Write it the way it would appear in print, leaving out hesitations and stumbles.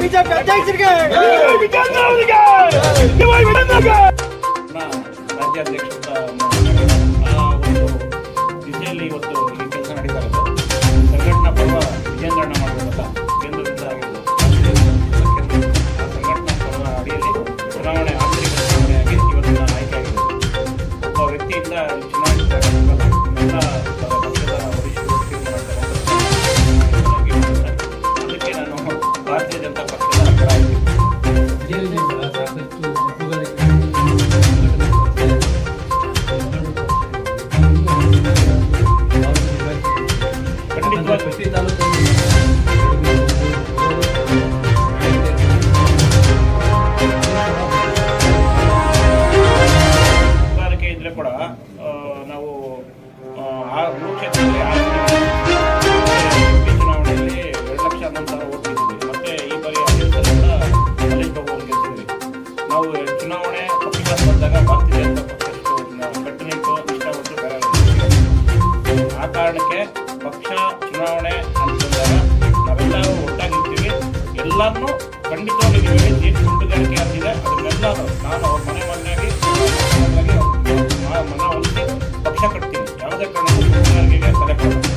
BJP ಅಧ್ಯಕ್ಷರಿಗೆ ರಾಜ್ಯಾಧ್ಯಕ್ಷ ಒಂದು ದಿಸೆಯಲ್ಲಿ ಇವತ್ತು ಈ ಕೆಲಸ ನಡೀತಾ ಇರೋದು ಸಂಘಟನಾ ಪರ್ವ ವಿಜೇಂದ್ರಣ್ಣ ಮಾಡಬೇಕಲ್ಲ ಕೇಂದ್ರದಿಂದ ಆಗಿದ್ದು ಆ ಸಂಘಟನಾ ಪರ್ವ ಅಡಿಯಲ್ಲಿ ಚುನಾವಣೆ ಆಂತರಿಕ ಚುನಾವಣೆಯಾಗಿ ಇವತ್ತು ನಾನು ಆಯ್ಕೆ ಆಗಿದ್ದು ಒಬ್ಬ ವ್ಯಕ್ತಿಯಿಂದ ಚುನಾಯಿತ ಎಲ್ಲ ಪಕ್ಷದ ವರಿಷ್ಠರು ಅದಕ್ಕೆ ನಾನು ಭಾರತೀಯ ಜನತಾ ಪಕ್ಷದ ಪರ ಆಯ್ಕೆ ಹೊಣೆಗಾರಿಕೆ ಇದ್ರೆ ಕೂಡ ನಾವು ಆ ಕ್ಷೇತ್ರದಲ್ಲಿ ಚುನಾವಣೆಯಲ್ಲಿ 2 ಲಕ್ಷ ನಂತರ ಓದ್ತಿದ್ವಿ. ಮತ್ತೆ ಈ ಬಾರಿ ಮಲೇಶ್ ಬಾಬು ಅವರು ಗೆಲ್ತಿದ್ವಿ. ನಾವು ಚುನಾವಣೆ ಪಕ್ಷ ಬಂದಾಗ ಭಾರತೀಯ ಜನತಾ ಪಕ್ಷ ಕಟ್ಟುನಿಟ್ಟು ಇಷ್ಟಪಟ್ಟು ಬೇರೆ ಆ ಕಾರಣಕ್ಕೆ ಪಕ್ಷ ಚುನಾವಣೆ ಅಂತಂದಾಗ ನಾವೆಲ್ಲರೂ ಒಟ್ಟಾಗಿರ್ತೀವಿ. ಎಲ್ಲರನ್ನೂ ಖಂಡಿತವಾಗಿ ನೀವು ಏನು ಗುಂಡುಗಾರಿಕೆ ಆಗ್ತಿದೆ ಅದನ್ನೆಲ್ಲರೂ ನಾನು ಅವ್ರ ಮನೆಯಾಗಿ ಮನವೊಲಿಸಿ ಪಕ್ಷ ಕಟ್ತೀನಿ. ಯಾವುದೇ ಕಾರಣಕ್ಕೂ ಗುಂಡುಗಾರಿಕೆಗೆ ತಲೆ ಕೊಡಲ್ಲ.